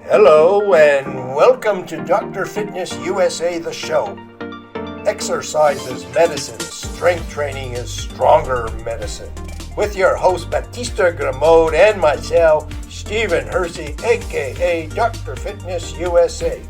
Hello and welcome to Dr. Fitness USA, the show. Exercise is medicine, strength training is stronger medicine. With your host Batista Gramode and myself, Stephen Hersey, aka Dr. Fitness USA.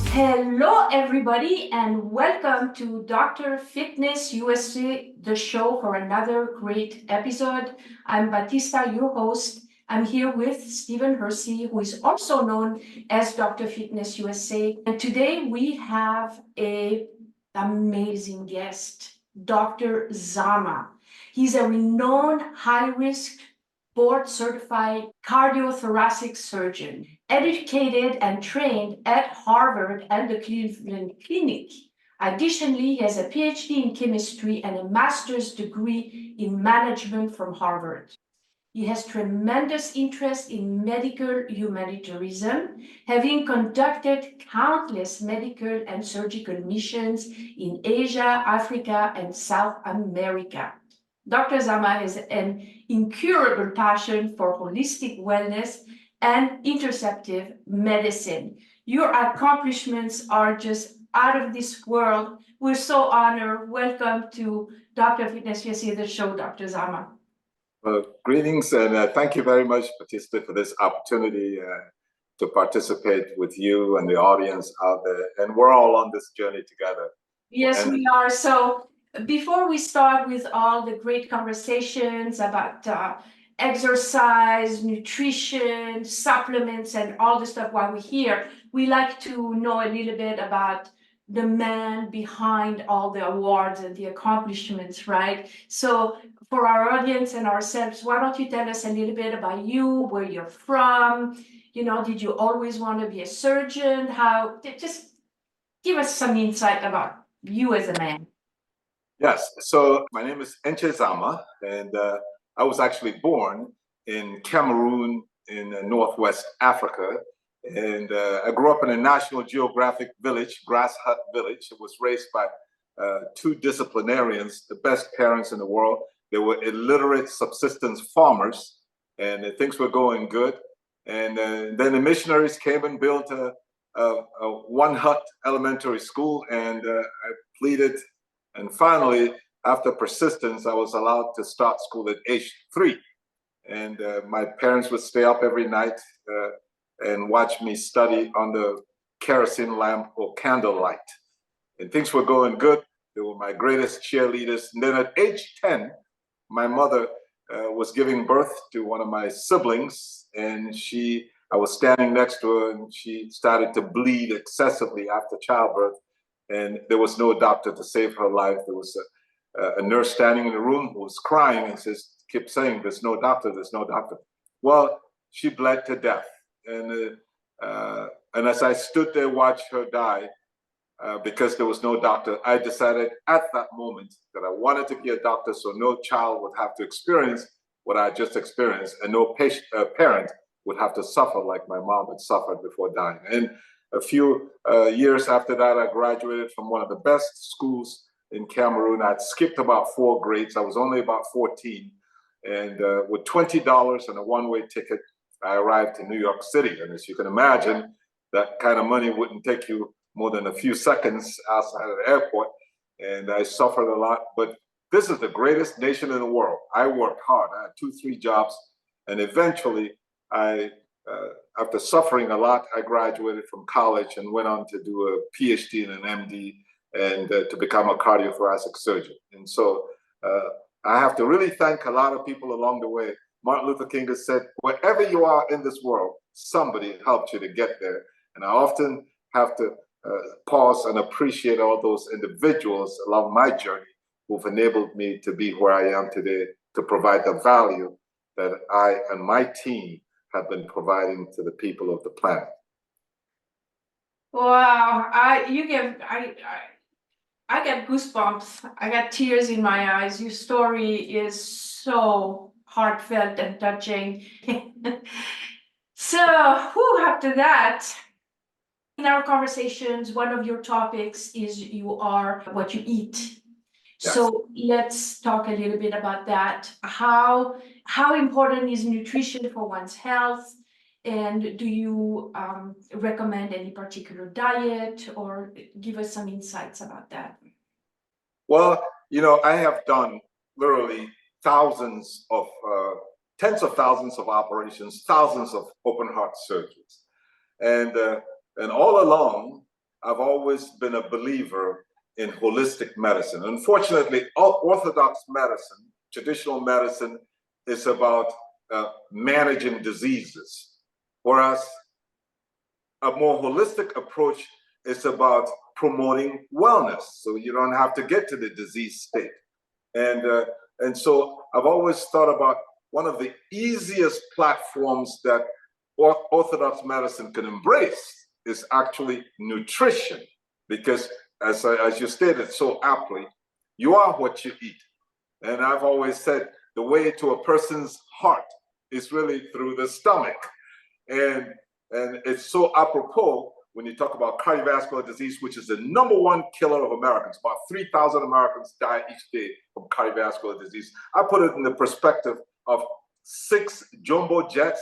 Hello, everybody, and welcome to Dr. Fitness USA, the show, for another great episode. I'm Batista, your host. I'm here with Stephen Hersey, who is also known as Dr. Fitness USA. And today we have an amazing guest, Dr. Zama. He's a renowned high-risk board-certified cardiothoracic surgeon, educated and trained at Harvard and the Cleveland Clinic. Additionally, he has a PhD in chemistry and a master's degree in management from Harvard. He has tremendous interest in medical humanitarianism, having conducted countless medical and surgical missions in Asia, Africa, and South America. Dr. Zama has an incurable passion for holistic wellness and interceptive medicine. Your accomplishments are just out of this world. We're so honored. Welcome to Dr. Fitness USA, the show, Dr. Zama. Greetings and thank you very much, Batista, for this opportunity to participate with you and the audience out there. And we're all on this journey together. Yes, we are. So before we start with all the great conversations about exercise, nutrition, supplements, and all the stuff while we're here, we like to know a little bit about the man behind all the awards and the accomplishments, right? So for our audience and ourselves, why don't you tell us a little bit about you, where you're from? You know, did you always want to be a surgeon? Just give us some insight about you as a man. Yes, so my name is Nche Zama, and I was actually born in Cameroon in Northwest Africa. And I grew up in a National Geographic village, Grass Hut Village. It was raised by two disciplinarians, the best parents in the world. They were illiterate subsistence farmers, and things were going good. And then the missionaries came and built a one hut elementary school, and I pleaded. And finally, after persistence, I was allowed to start school at age 3. And my parents would stay up every night and watch me study under kerosene lamp or candlelight. And things were going good. They were my greatest cheerleaders. And then at age 10, my mother was giving birth to one of my siblings, and I was standing next to her, and she started to bleed excessively after childbirth. And there was no doctor to save her life. There was a nurse standing in the room who was crying and kept saying, "There's no doctor, there's no doctor." Well, she bled to death. And as I stood there, watched her die, because there was no doctor, I decided at that moment that I wanted to be a doctor so no child would have to experience what I just experienced, and no parent would have to suffer like my mom had suffered before dying. And a few years after that, I graduated from one of the best schools in Cameroon. I'd skipped about 4 grades. I was only about 14. And with $20 and a one-way ticket, I arrived to New York City. And as you can imagine, that kind of money wouldn't take you more than a few seconds outside of the airport. And I suffered a lot. But this is the greatest nation in the world. I worked hard. I had 2, 3 jobs. And eventually, after suffering a lot, I graduated from college and went on to do a PhD and an MD, and to become a cardiothoracic surgeon. And so I have to really thank a lot of people along the way. Martin Luther King has said, wherever you are in this world, somebody helped you to get there. And I often have to pause and appreciate all those individuals along my journey who've enabled me to be where I am today, to provide the value that I and my team have been providing to the people of the planet. Wow, I get goosebumps. I got tears in my eyes. Your story is so heartfelt and touching. So, after that, in our conversations, one of your topics is you are what you eat. Yes. So let's talk a little bit about that. How important is nutrition for one's health? And do you recommend any particular diet, or give us some insights about that? Well, I have done literally thousands of, tens of thousands of operations, thousands of open heart surgeries. And all along, I've always been a believer in holistic medicine. Unfortunately, orthodox medicine, traditional medicine, is about managing diseases, whereas a more holistic approach is about promoting wellness, so you don't have to get to the disease state. And so I've always thought about one of the easiest platforms that orthodox medicine can embrace is actually nutrition, because as you stated so aptly, you are what you eat. And I've always said the way to a person's heart is really through the stomach. And it's so apropos when you talk about cardiovascular disease, which is the #1 killer of Americans. About 3,000 Americans die each day from cardiovascular disease. I put it in the perspective of 6 jumbo jets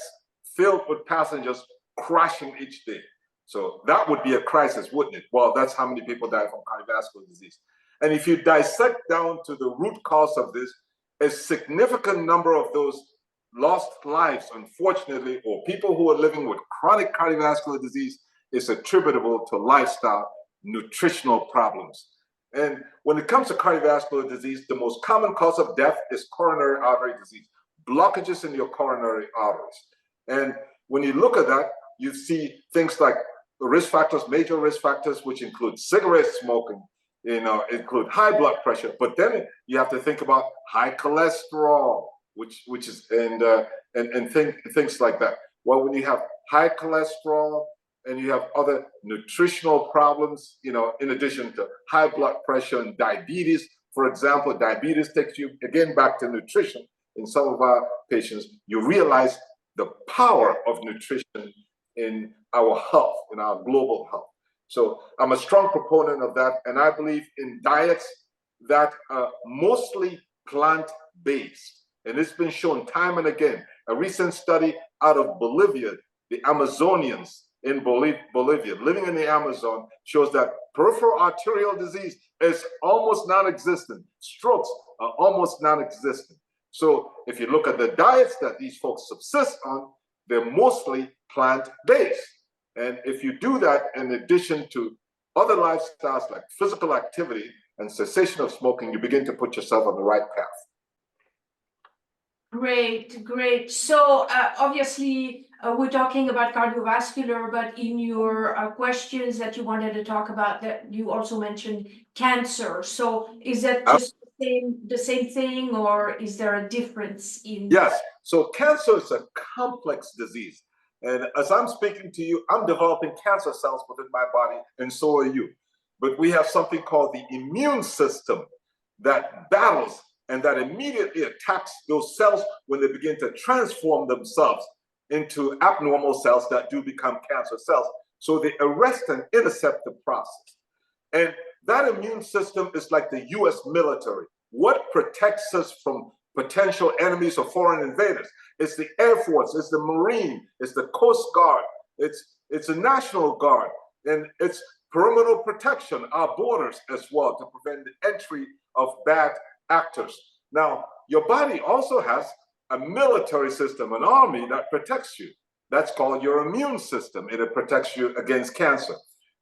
filled with passengers crashing each day. So that would be a crisis, wouldn't it? Well, that's how many people die from cardiovascular disease. And if you dissect down to the root cause of this, a significant number of those lost lives, unfortunately, or people who are living with chronic cardiovascular disease, is attributable to lifestyle, nutritional problems. And when it comes to cardiovascular disease, the most common cause of death is coronary artery disease, blockages in your coronary arteries. And when you look at that, you see things like risk factors, major risk factors, which include cigarette smoking, include high blood pressure, but then you have to think about high cholesterol, which is and things like that. Well, when you have high cholesterol and you have other nutritional problems, in addition to high blood pressure and diabetes, for example, diabetes takes you again back to nutrition. In some of our patients, you realize the power of nutrition in our health, in our global health. So I'm a strong proponent of that, and I believe in diets that are mostly plant-based. And it's been shown time and again. A recent study out of Bolivia, the Amazonians in Bolivia, living in the Amazon, shows that peripheral arterial disease is almost non-existent. Strokes are almost non-existent. So if you look at the diets that these folks subsist on, they're mostly plant-based. And if you do that in addition to other lifestyles like physical activity and cessation of smoking, you begin to put yourself on the right path. Great. So obviously we're talking about cardiovascular, but in your questions that you wanted to talk about, that you also mentioned cancer. So is that just the same thing, or is there a difference in? Yes. So cancer is a complex disease. And as I'm speaking to you, I'm developing cancer cells within my body, and so are you. But we have something called the immune system that battles and that immediately attacks those cells when they begin to transform themselves into abnormal cells that do become cancer cells. So they arrest and intercept the process. And that immune system is like the US military. What protects us from potential enemies or foreign invaders? It's the Air Force, it's the Marine, it's the Coast Guard, it's the National Guard, and it's perimeter protection, our borders as well, to prevent the entry of bad actors. Now, your body also has a military system, an army that protects you. That's called your immune system. It protects you against cancer.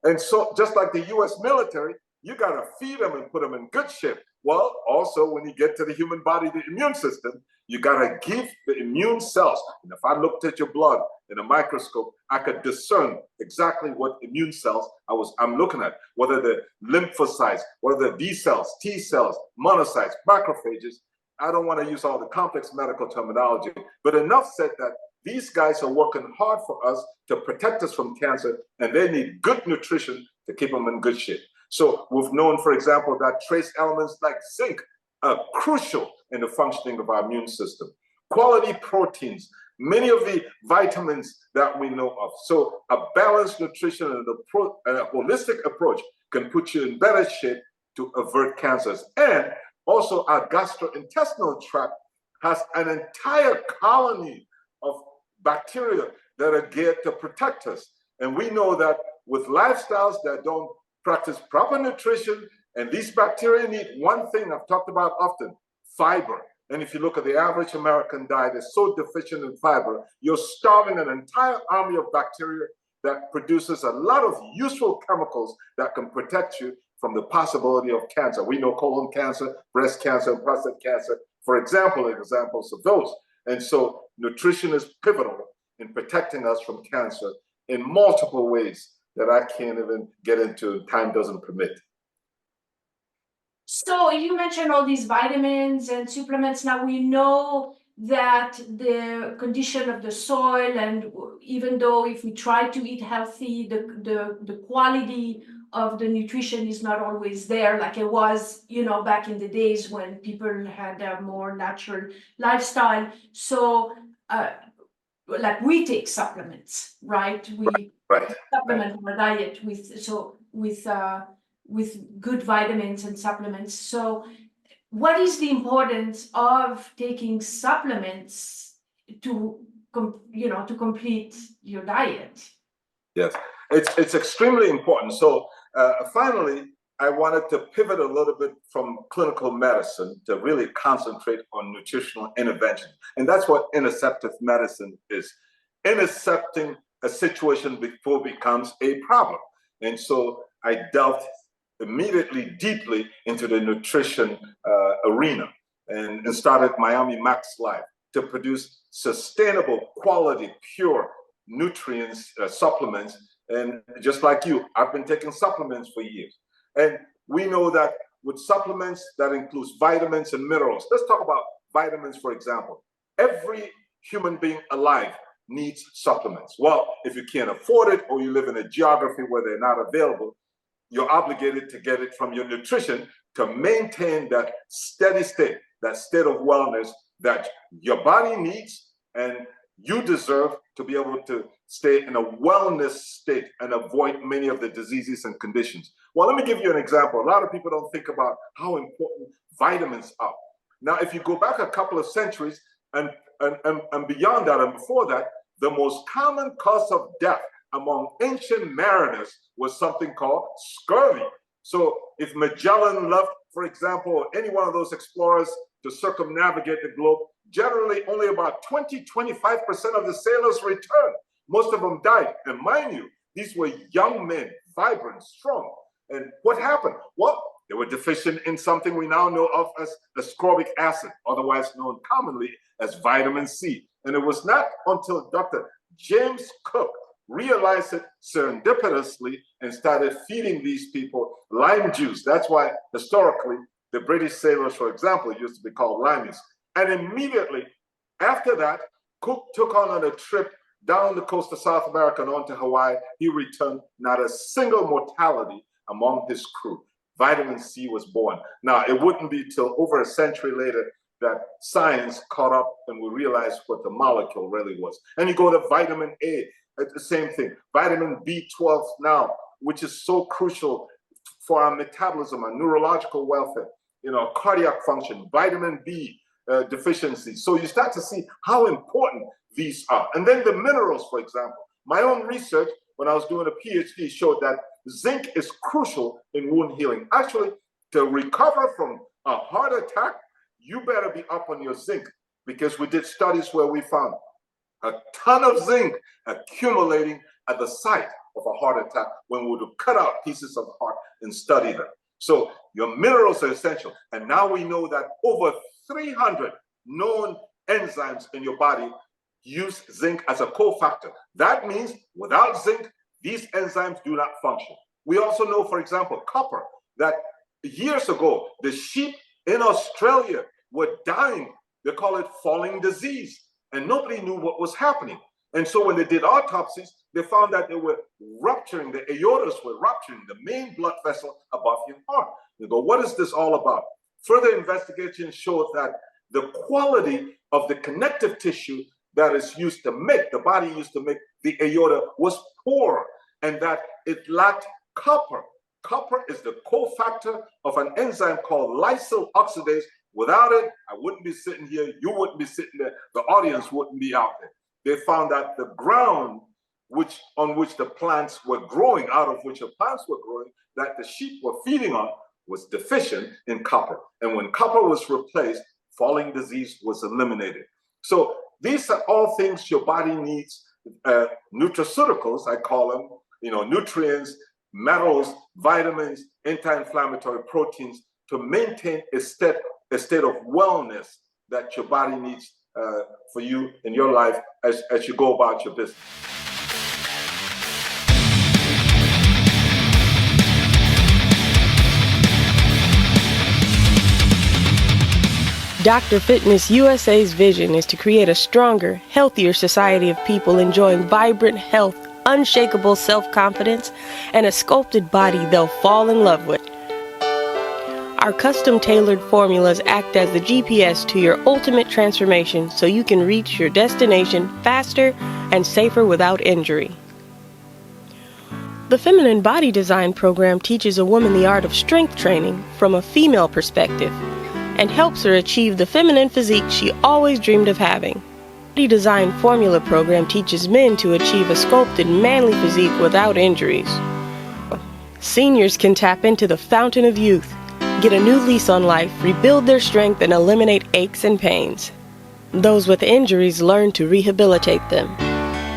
And so just like the US military, you got to feed them and put them in good shape. Well, also when you get to the human body, the immune system, you got to give the immune cells. And if I looked at your blood in a microscope, I could discern exactly what immune cells I'm looking at, whether the lymphocytes, whether the B cells, T cells, monocytes, macrophages. I don't want to use all the complex medical terminology, but enough said that these guys are working hard for us to protect us from cancer, and they need good nutrition to keep them in good shape. So we've known, for example, that trace elements like zinc are crucial in the functioning of our immune system. Quality proteins, many of the vitamins that we know of. So a balanced nutrition and a holistic approach can put you in better shape to avert cancers. And also our gastrointestinal tract has an entire colony of bacteria that are geared to protect us. And we know that with lifestyles that don't practice proper nutrition, and these bacteria need one thing I've talked about often, fiber. And if you look at the average American diet, it's so deficient in fiber, you're starving an entire army of bacteria that produces a lot of useful chemicals that can protect you from the possibility of cancer. We know colon cancer, breast cancer, and prostate cancer, for example, examples of those. And so nutrition is pivotal in protecting us from cancer in multiple ways that I can't even get into, time doesn't permit. So you mentioned all these vitamins and supplements. Now we know that the condition of the soil, and even though if we try to eat healthy, the quality of the nutrition is not always there like it was, back in the days when people had a more natural lifestyle. So like we take supplements, right? We supplement our diet with good vitamins and supplements. So what is the importance of taking supplements to complete your diet? Yes, it's extremely important. So finally, I wanted to pivot a little bit from clinical medicine to really concentrate on nutritional intervention. And that's what interceptive medicine is. Intercepting a situation before it becomes a problem. And so I delved immediately deeply into the nutrition arena and started Miami Max Life to produce sustainable, quality, pure nutrients, supplements. And just like you, I've been taking supplements for years. And we know that with supplements, that includes vitamins and minerals. Let's talk about vitamins, for example. Every human being alive needs supplements. Well, if you can't afford it or you live in a geography where they're not available, you're obligated to get it from your nutrition to maintain that steady state, that state of wellness that your body needs and you deserve to be able to stay in a wellness state and avoid many of the diseases and conditions. Well, let me give you an example. A lot of people don't think about how important vitamins are. Now, if you go back a couple of centuries and beyond that and before that, the most common cause of death among ancient mariners was something called scurvy. So if Magellan left, for example, or any one of those explorers to circumnavigate the globe, generally only about 20-25% of the sailors returned. Most of them died. And mind you, these were young men, vibrant, strong. And what happened? Well, they were deficient in something we now know of as ascorbic acid, otherwise known commonly as vitamin C. And it was not until Dr. James Cook realized it serendipitously and started feeding these people lime juice. That's why historically the British sailors, for example, used to be called limeys. And immediately after that, Cook took on a trip down the coast of South America and on to Hawaii. He returned not a single mortality among his crew. Vitamin C was born. Now, it wouldn't be till over a century later that science caught up and we realized what the molecule really was. And you go to vitamin A, the same thing. Vitamin B12 now, which is so crucial for our metabolism, our neurological welfare, cardiac function, vitamin B deficiency. So you start to see how important these are. And then the minerals, for example. My own research, when I was doing a PhD, showed that zinc is crucial in wound healing. Actually, to recover from a heart attack, you better be up on your zinc, because we did studies where we found a ton of zinc accumulating at the site of a heart attack when we would cut out pieces of the heart and study them. So your minerals are essential. And now we know that over 300 known enzymes in your body use zinc as a cofactor. That means without zinc, these enzymes do not function. We also know, for example, copper, that years ago, the sheep in Australia were dying. They call it falling disease. And nobody knew what was happening. And so when they did autopsies, they found that they were rupturing, the aortas were rupturing, the main blood vessel above your heart. They go, what is this all about? Further investigation showed that the quality of the connective tissue that is used to make, the body used to make the aorta was poor, and that it lacked copper. Copper is the cofactor of an enzyme called lysyl oxidase. Without it, I wouldn't be sitting here, you wouldn't be sitting there, the audience wouldn't be out there. They found that the ground on which the plants were growing, out of which the plants were growing, that the sheep were feeding on, was deficient in copper. And when copper was replaced, falling disease was eliminated. So these are all things your body needs, nutraceuticals, I call them, nutrients, metals, vitamins, anti-inflammatory proteins to maintain a state of wellness that your body needs for you in your life as you go about your business. Dr. Fitness USA's vision is to create a stronger, healthier society of people enjoying vibrant health, unshakable self-confidence, and a sculpted body they'll fall in love with. Our custom-tailored formulas act as the GPS to your ultimate transformation so you can reach your destination faster and safer without injury. The Feminine Body Design program teaches a woman the art of strength training from a female perspective and helps her achieve the feminine physique she always dreamed of having. The Body Design Formula program teaches men to achieve a sculpted manly physique without injuries. Seniors can tap into the fountain of youth, get a new lease on life, rebuild their strength, and eliminate aches and pains. Those with injuries learn to rehabilitate them,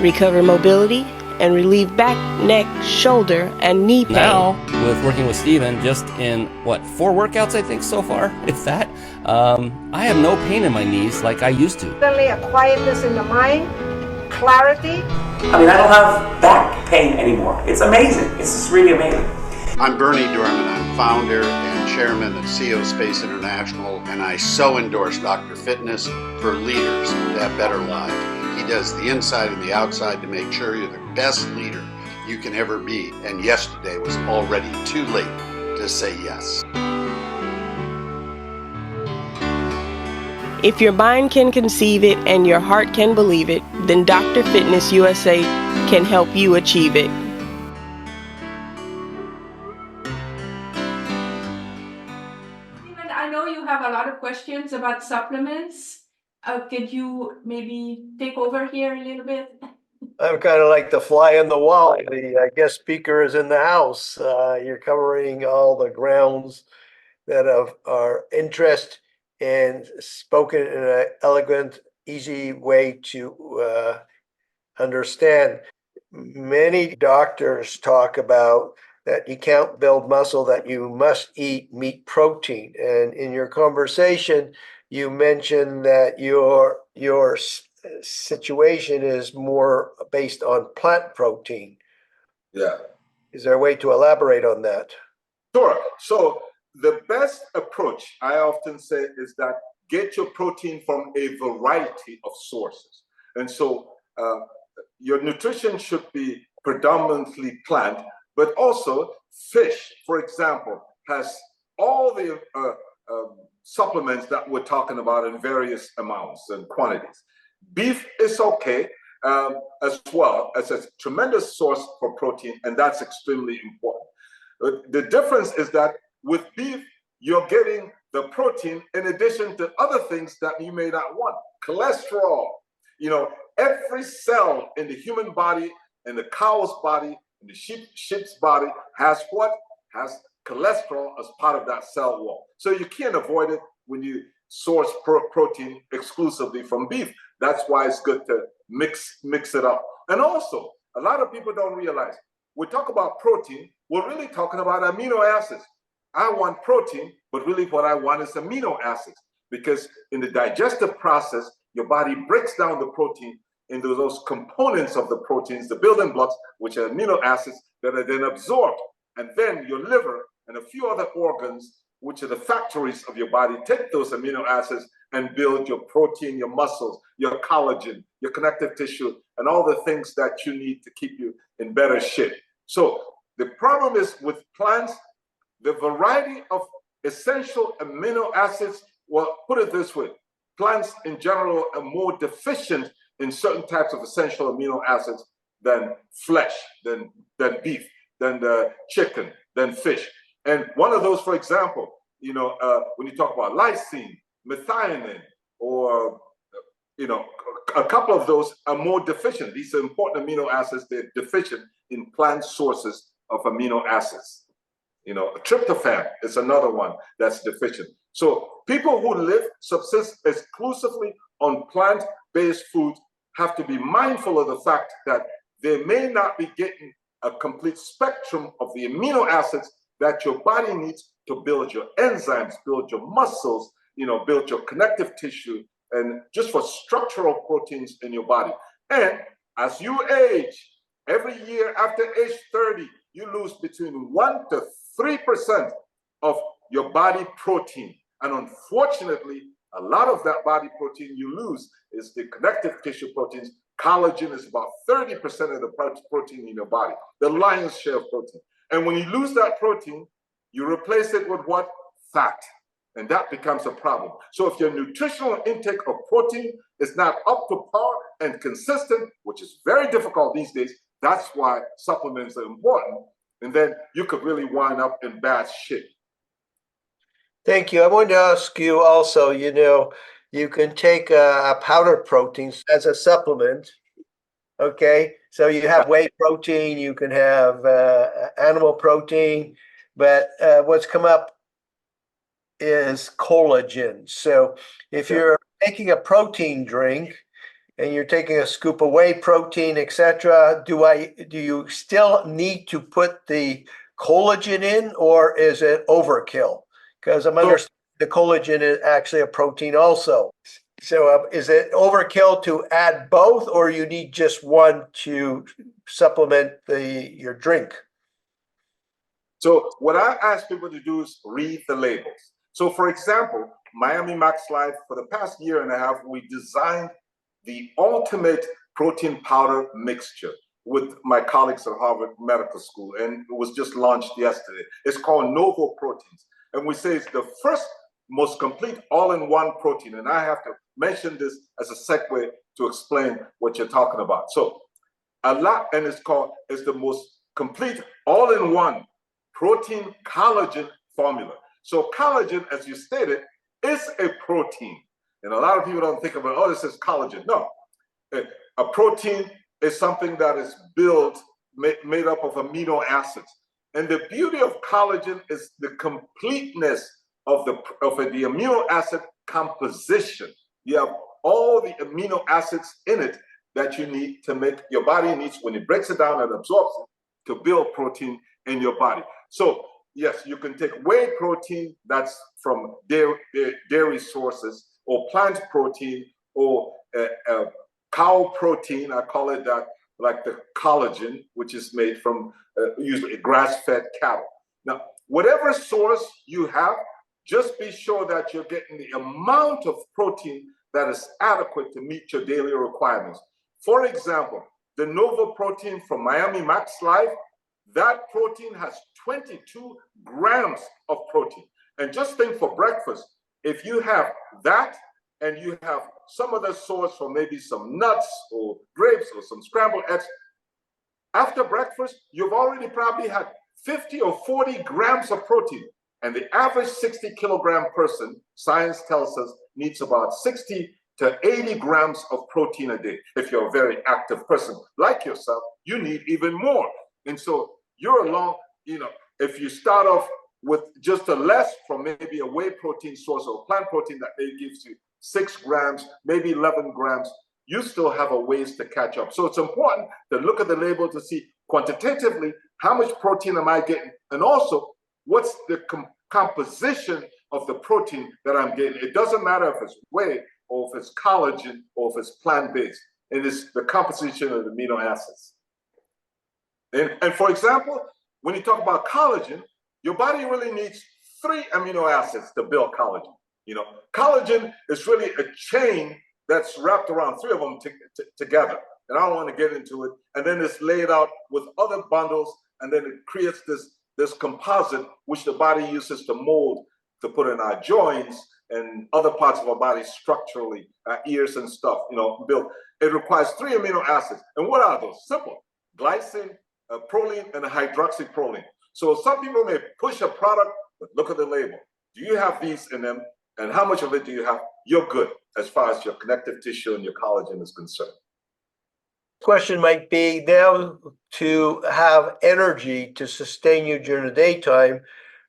recover mobility, and relieve back, neck, shoulder, and knee pain. Now, with working with Steven, just in, 4 workouts, I think, so far, if that, I have no pain in my knees like I used to. Suddenly a quietness in the mind, clarity. I mean, I don't have back pain anymore. It's amazing. It's just really amazing. I'm Bernie Dorman. I'm founder and chairman of CO Space International, and I so endorse Dr. Fitness for leaders to have better lives. He does the inside and the outside to make sure you're the best leader you can ever be. And yesterday was already too late to say yes. If your mind can conceive it and your heart can believe it, then Dr. Fitness USA can help you achieve it. Steven, I know you have a lot of questions about supplements. Could you maybe take over here a little bit? I'm kind of like the fly on the wall. The guest speaker is in the house. You're covering all the grounds that are interest and spoken in an elegant, easy way to understand. Many doctors talk about that you can't build muscle, that you must eat meat protein. And in your conversation, you mentioned that your situation is more based on plant protein. Yeah. Is there a way to elaborate on that? Sure. So the best approach, I often say, is that get your protein from a variety of sources. And so your nutrition should be predominantly plant, but also fish, for example, has all the supplements that we're talking about in various amounts and quantities. Beef is okay as well as a tremendous source for protein, and that's extremely important. The difference is that with beef, you're getting the protein in addition to other things that you may not want. Cholesterol, every cell in the human body, in the cow's body, in the sheep's body has what? Has cholesterol as part of that cell wall. So you can't avoid it when you source protein exclusively from beef. That's why it's good to mix it up. And also, a lot of people don't realize, we talk about protein, we're really talking about amino acids. I want protein, but really what I want is amino acids, because in the digestive process, your body breaks down the protein into those components of the proteins, the building blocks, which are amino acids that are then absorbed. And then your liver and a few other organs, which are the factories of your body, take those amino acids and build your protein, your muscles, your collagen, your connective tissue, and all the things that you need to keep you in better shape. So the problem is with plants, the variety of essential amino acids, well, put it this way, plants in general are more deficient in certain types of essential amino acids than flesh, than beef, than the chicken, than fish. And one of those, for example, when you talk about lysine, methionine, or a couple of those are more deficient. These are important amino acids. They're deficient in plant sources of amino acids. Tryptophan is another one that's deficient. So people who subsist exclusively on plant-based food have to be mindful of the fact that they may not be getting a complete spectrum of the amino acids that your body needs to build your enzymes, build your muscles, build your connective tissue, and just for structural proteins in your body. And as you age, every year after age 30, you lose between 1 to 3% of your body protein. And unfortunately, a lot of that body protein you lose is the connective tissue proteins. Collagen is about 30% of the protein in your body, the lion's share of protein. And when you lose that protein, you replace it with what? Fat. And that becomes a problem. So if your nutritional intake of protein is not up to par and consistent, which is very difficult these days, that's why supplements are important. And then you could really wind up in bad shape. Thank you. I wanted to ask you also, you can take a powdered protein as a supplement. Okay. So you have whey protein, you can have animal protein, but what's come up is collagen. So if you're taking a protein drink and you're taking a scoop of whey protein, etc., do you still need to put the collagen in, or is it overkill? Because I'm understanding the collagen is actually a protein also. So is it overkill to add both, or you need just one to supplement your drink? So what I ask people to do is read the labels. So for example, Miami Max Life, for the past year and a half, we designed the ultimate protein powder mixture with my colleagues at Harvard Medical School, and it was just launched yesterday. It's called Novo Proteins. And we say it's the first most complete all-in-one protein. And I have to mention this as a segue to explain what you're talking about. So it's the most complete all-in-one protein collagen formula. So collagen, as you stated, is a protein. And a lot of people don't think about, this is collagen. No, a protein is something that is made up of amino acids. And the beauty of collagen is the completeness of the amino acid composition. You have all the amino acids in it that you need to make your body needs when it breaks it down and absorbs it to build protein in your body. So yes, you can take whey protein that's from dairy sources, or plant protein, or cow protein. I call it that, like the collagen, which is made from usually grass-fed cattle. Now, whatever source you have, just be sure that you're getting the amount of protein that is adequate to meet your daily requirements. For example, the Novo protein from Miami Max Life, that protein has 22 grams of protein. And just think, for breakfast, if you have that and you have some other source from maybe some nuts or grapes or some scrambled eggs, after breakfast, you've already probably had 50 or 40 grams of protein. And the average 60-kilogram person, science tells us, needs about 60 to 80 grams of protein a day. If you're a very active person like yourself, you need even more. And so you're along, if you start off with just a less from maybe a whey protein source or plant protein that maybe gives you 6 grams, maybe 11 grams, you still have a ways to catch up. So it's important to look at the label to see quantitatively how much protein am I getting, and also what's the composition of the protein that I'm getting. It doesn't matter if it's whey or if it's collagen or if it's plant-based. It is the composition of the amino acids. And for example, when you talk about collagen, your body really needs 3 amino acids to build collagen. Collagen is really a chain that's wrapped around 3 of them together. And I don't want to get into it. And then it's laid out with other bundles, and then it creates this composite, which the body uses to mold, to put in our joints and other parts of our body structurally, our ears and stuff, built. It requires 3 amino acids. And what are those? Simple: glycine, proline, and hydroxyproline. So some people may push a product, but look at the label. Do you have these in them? And how much of it do you have? You're good as far as your connective tissue and your collagen is concerned. Question might be now to have energy to sustain you during the daytime.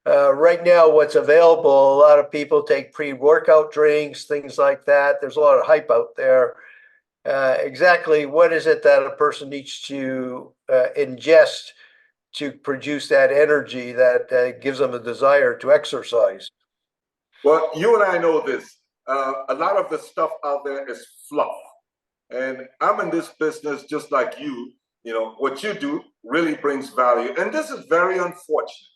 Right now, what's available, a lot of people take pre-workout drinks, things like that. There's a lot of hype out there. Exactly what is it that a person needs to ingest to produce that energy that gives them a desire to exercise? Well, you and I know this. A lot of the stuff out there is fluff. And I'm in this business just like you. You know, what you do really brings value. And this is very unfortunate.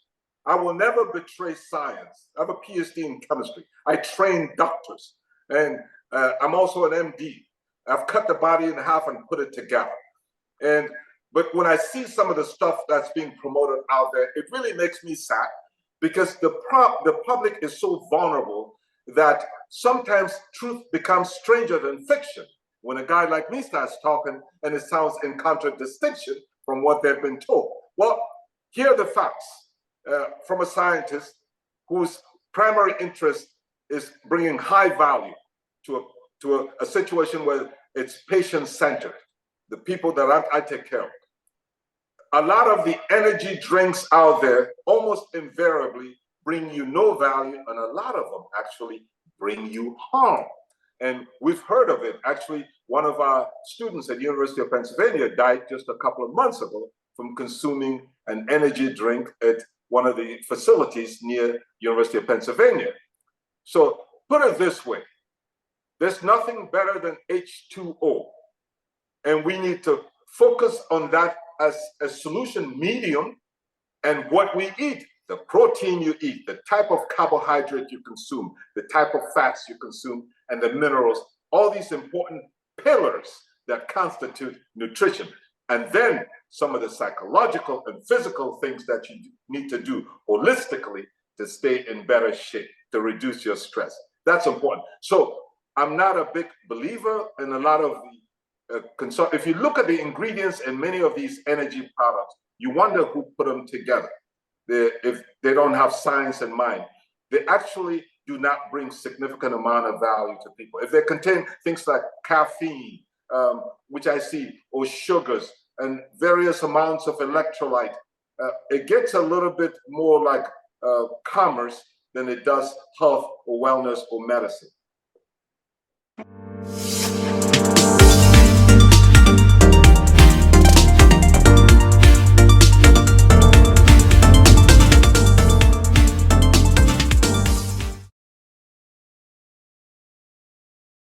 I will never betray science. I have a PhD in chemistry. I train doctors. And I'm also an MD. I've cut the body in half and put it together. But when I see some of the stuff that's being promoted out there, it really makes me sad because the public is so vulnerable that sometimes truth becomes stranger than fiction. When a guy like me starts talking and it sounds in contradistinction from what they've been told. Well, here are the facts from a scientist whose primary interest is bringing high value to a situation where it's patient-centered, the people that I take care of. A lot of the energy drinks out there almost invariably bring you no value, and a lot of them actually bring you harm. And we've heard of it. Actually, one of our students at the University of Pennsylvania died just a couple of months ago from consuming an energy drink at one of the facilities near University of Pennsylvania. So put it this way, there's nothing better than H2O. And we need to focus on that as a solution medium, and what we eat, the protein you eat, the type of carbohydrate you consume, the type of fats you consume, and the minerals, all these important pillars that constitute nutrition. And then some of the psychological and physical things that you need to do holistically to stay in better shape, to reduce your stress. That's important. So I'm not a big believer in a lot of the if you look at the ingredients in many of these energy products, you wonder who put them together. If they don't have science in mind, they actually do not bring significant amount of value to people. If they contain things like caffeine, which I see, or sugars, and various amounts of electrolyte, it gets a little bit more like commerce than it does health or wellness or medicine.